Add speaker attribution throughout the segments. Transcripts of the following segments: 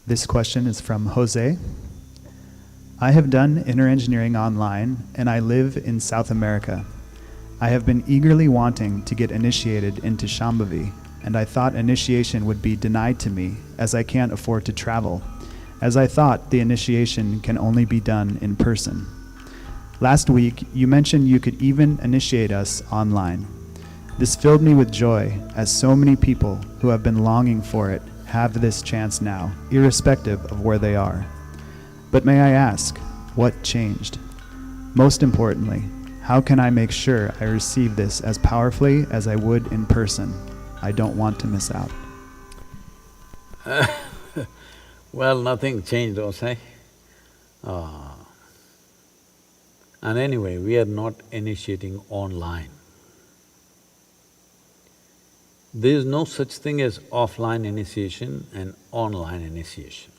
Speaker 1: This question is from Jose. I have done inner engineering online and I live in South America. I have been eagerly wanting to get initiated into Shambhavi, and I thought initiation would be denied to me as I can't afford to travel, as I thought the initiation can only be done in person. Last week, you mentioned you could even initiate us online. This filled me with joy, as so many people who have been longing for it have this chance now, irrespective of where they are. But may I ask, what changed? Most importantly, how can I make sure I receive this as powerfully as I would in person? I don't want to miss out.
Speaker 2: Well, nothing changed, Jose. And anyway, we are not initiating online. There is no such thing as offline initiation and online initiation.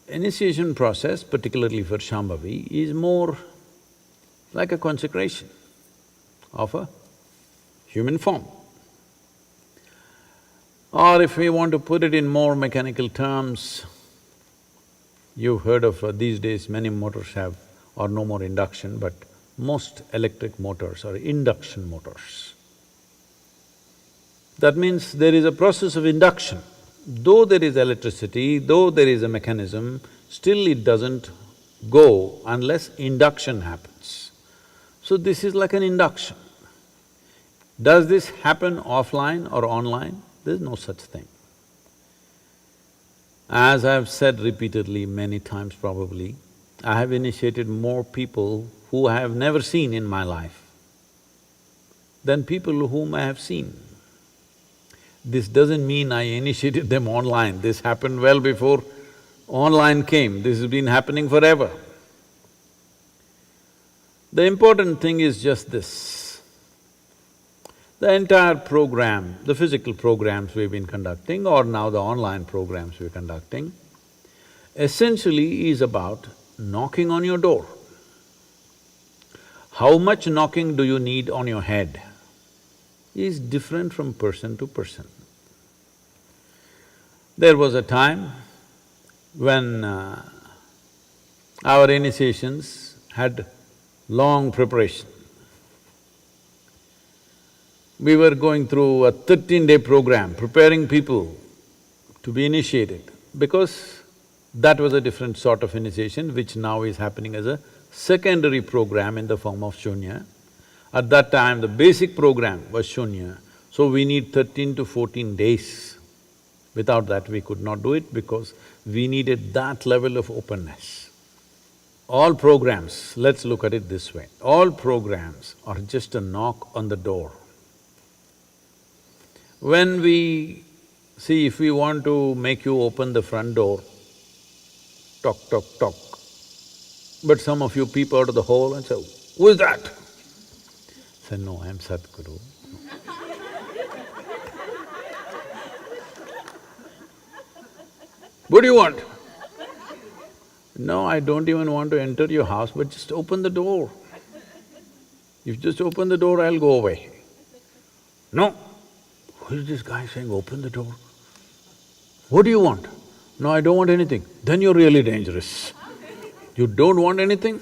Speaker 2: Initiation process, particularly for Shambhavi, is more like a consecration of a human form. Or if we want to put it in more mechanical terms, you've heard of these days many motors have or no more induction, but most electric motors are induction motors. That means there is a process of induction. Though there is electricity, though there is a mechanism, still it doesn't go unless induction happens. So this is like an induction. Does this happen offline or online? There's no such thing. As I've said repeatedly, many times probably, I have initiated more people who I have never seen in my life than people whom I have seen. This doesn't mean I initiated them online, this happened well before online came, this has been happening forever. The important thing is just this. The entire program, the physical programs we've been conducting or now the online programs we're conducting, essentially is about knocking on your door. How much knocking do you need on your head is different from person to person. There was a time when our initiations had long preparation. We were going through a 13-day program, preparing people to be initiated, because that was a different sort of initiation which now is happening as a secondary program in the form of shunya. At that time, the basic program was shunya, so we need 13 to 14 days. Without that, we could not do it because we needed that level of openness. All programs, let's look at it this way, all programs are just a knock on the door. When we… see, if we want to make you open the front door, tock, tock, tock, but some of you peep out of the hole and say, "Who is that?" Say, "No, I'm Sadguru." "What do you want?" "No, I don't even want to enter your house, but just open the door. If you just open the door, I'll go away." "No." "Who is this guy saying, open the door? What do you want?" "No, I don't want anything." "Then you're really dangerous. You don't want anything?"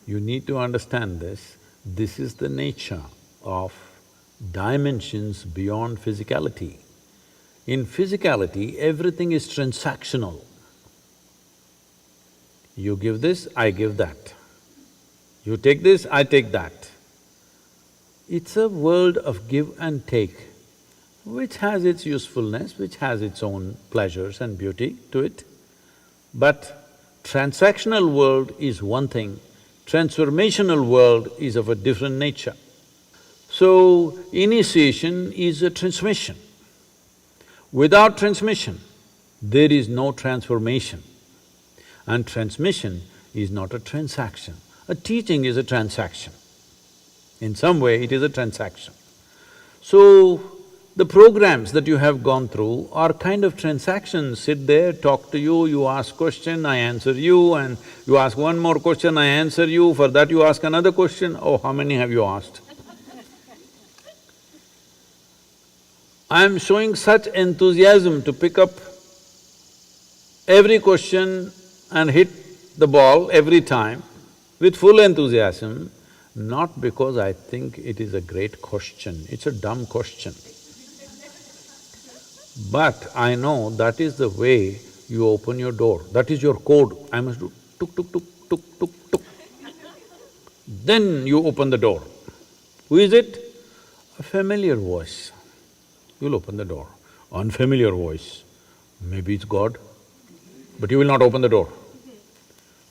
Speaker 2: You need to understand this. This is the nature of dimensions beyond physicality. In physicality, everything is transactional. You give this, I give that. You take this, I take that. It's a world of give and take, which has its usefulness, which has its own pleasures and beauty to it. But transactional world is one thing, transformational world is of a different nature. So, initiation is a transmission. Without transmission, there is no transformation. And transmission is not a transaction. A teaching is a transaction. In some way, it is a transaction. So, the programs that you have gone through are kind of transactions. Sit there, talk to you, you ask question, I answer you, and you ask one more question, I answer you, for that you ask another question. Oh, how many have you asked? I am showing such enthusiasm to pick up every question and hit the ball every time with full enthusiasm, not because I think it is a great question, it's a dumb question. But I know that is the way you open your door, that is your code. I must do tuk tuk tuk tuk tuk tuk. Then you open the door. Who is it? A familiar voice. You'll open the door. Unfamiliar voice, maybe it's God, but you will not open the door.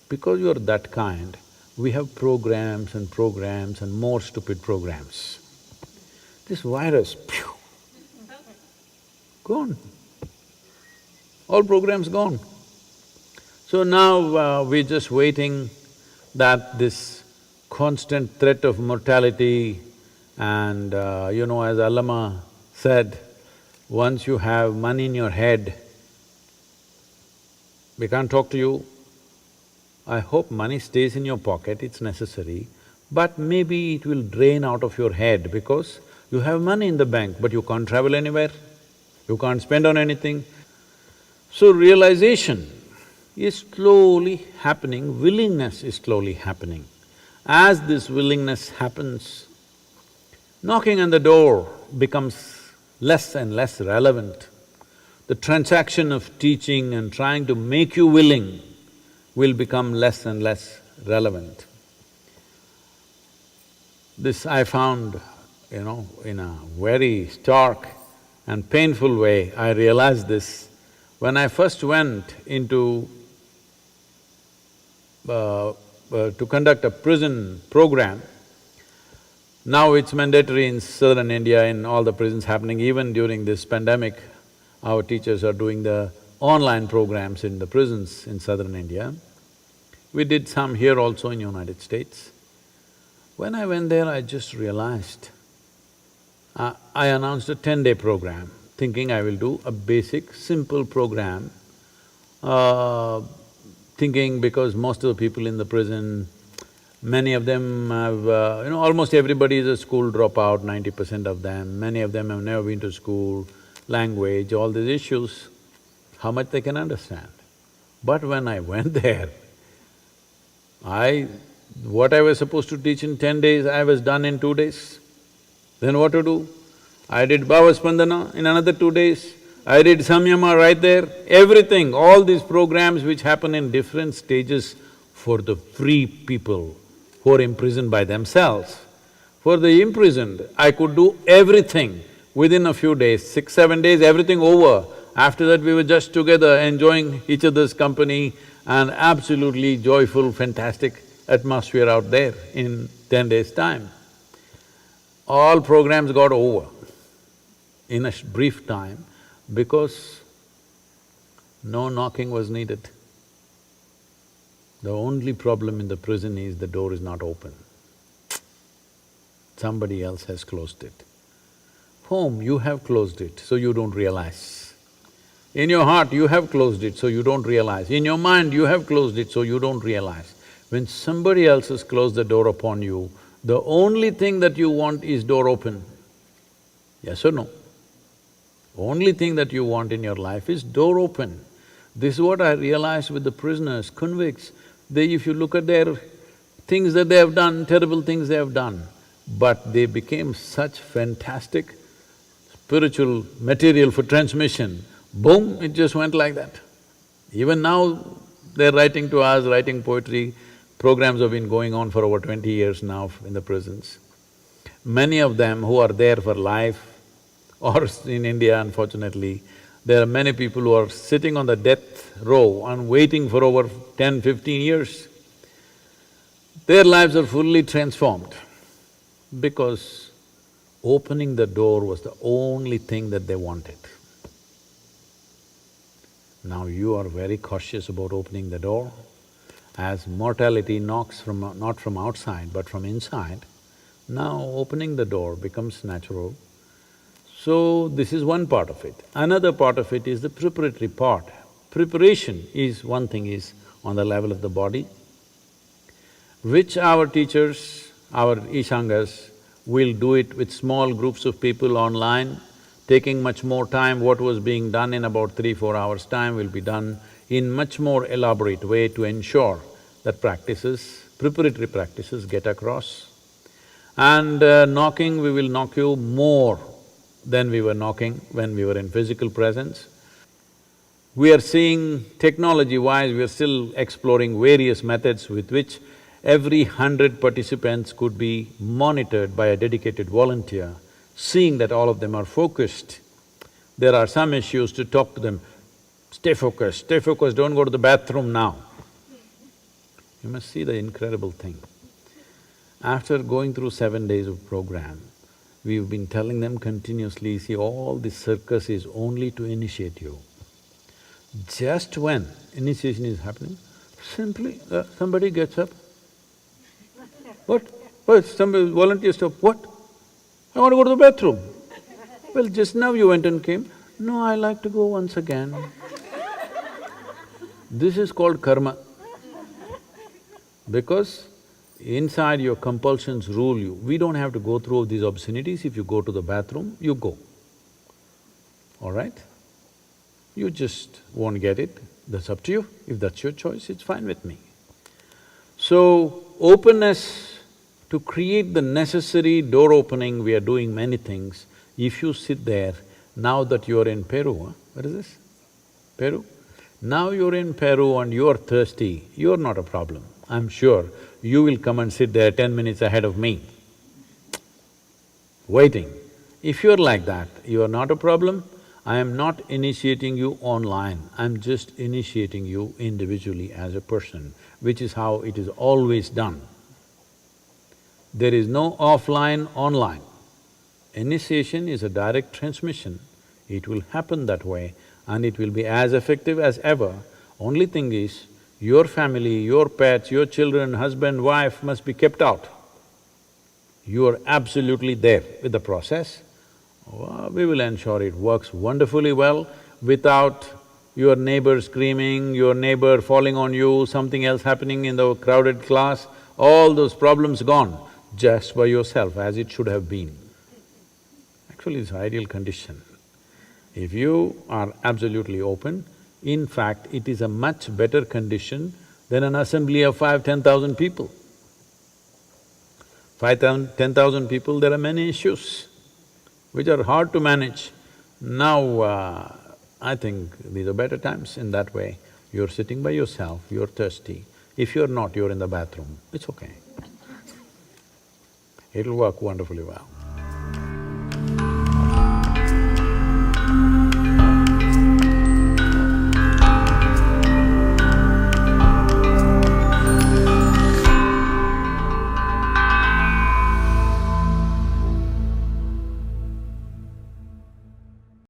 Speaker 2: Because you're that kind, we have programs and more stupid programs. This virus, phew, gone. All programs gone. So now we're just waiting that this constant threat of mortality and as Allama said, once you have money in your head, we can't talk to you. I hope money stays in your pocket, it's necessary, but maybe it will drain out of your head because you have money in the bank, but you can't travel anywhere, you can't spend on anything. So realization is slowly happening, willingness is slowly happening. As this willingness happens, knocking on the door becomes less and less relevant. The transaction of teaching and trying to make you willing will become less and less relevant. This I found, in a very stark and painful way, I realized this. When I first went into to conduct a prison program, now it's mandatory in southern India, in all the prisons happening, even during this pandemic, our teachers are doing the online programs in the prisons in southern India. We did some here also in United States. When I went there, I just realized, I announced a 10-day program, thinking I will do a basic, simple program, thinking because most of the people in the prison, many of them have… almost everybody is a school dropout, 90% of them. Many of them have never been to school, language, all these issues, how much they can understand. But when I went there, what I was supposed to teach in 10 days, I was done in 2 days. Then what to do? I did Bhavaspandana in another 2 days, I did Samyama right there, everything, all these programs which happen in different stages for the free people who are imprisoned by themselves. For the imprisoned, I could do everything within a few days, 6-7 days, everything over. After that, we were just together enjoying each other's company and absolutely joyful, fantastic atmosphere out there in 10 days' time. All programs got over in a brief time because no knocking was needed. The only problem in the prison is the door is not open. Somebody else has closed it. Home, you have closed it, so you don't realize. In your heart, you have closed it, so you don't realize. In your mind, you have closed it, so you don't realize. When somebody else has closed the door upon you, the only thing that you want is door open. Yes or no? Only thing that you want in your life is door open. This is what I realized with the prisoners, convicts. If you look at their things that they have done, terrible things they have done, but they became such fantastic spiritual material for transmission, boom, it just went like that. Even now, they're writing to us, writing poetry, programs have been going on for over 20 years now in the prisons. Many of them who are there for life, or in India, unfortunately, there are many people who are sitting on the death row and waiting for over 10, 15 years. Their lives are fully transformed because opening the door was the only thing that they wanted. Now you are very cautious about opening the door. As mortality knocks not from outside but from inside, now opening the door becomes natural. So this is one part of it. Another part of it is the preparatory part. Preparation is… one thing is on the level of the body, which our teachers, our Ishangas will do it with small groups of people online, taking much more time. What was being done in about 3-4 hours' time will be done in much more elaborate way to ensure that preparatory practices get across. And knocking, we will knock you more than we were knocking when we were in physical presence. We are seeing technology-wise, we are still exploring various methods with which every 100 participants could be monitored by a dedicated volunteer, seeing that all of them are focused. There are some issues to talk to them, stay focused, don't go to the bathroom now. You must see the incredible thing. After going through 7 days of program, we've been telling them continuously, see, all this circus is only to initiate you. Just when initiation is happening, simply somebody gets up. What? What? Somebody volunteers up, what? I want to go to the bathroom. Well, just now you went and came. No, I like to go once again. This is called karma. Because inside your compulsions rule you. We don't have to go through these obscenities. If you go to the bathroom, you go, all right? You just won't get it, that's up to you. If that's your choice, it's fine with me. So, openness to create the necessary door opening, we are doing many things. If you sit there, now that you're in Peru, what is this? Peru? Now you're in Peru and you're thirsty, you're not a problem. I'm sure you will come and sit there 10 minutes ahead of me, waiting. If you're like that, you are not a problem. I am not initiating you online, I'm just initiating you individually as a person, which is how it is always done. There is no offline, online. Initiation is a direct transmission. It will happen that way and it will be as effective as ever. Only thing is, your family, your pets, your children, husband, wife must be kept out. You are absolutely there with the process. We will ensure it works wonderfully well without your neighbor screaming, your neighbor falling on you, something else happening in the crowded class, all those problems gone, just by yourself as it should have been. Actually, it's ideal condition. If you are absolutely open, in fact, it is a much better condition than an assembly of 5,000–10,000 people. 5,000–10,000 people, there are many issues which are hard to manage. Now, I think these are better times in that way. You're sitting by yourself, you're thirsty. If you're not, you're in the bathroom, it's okay. It'll work wonderfully well.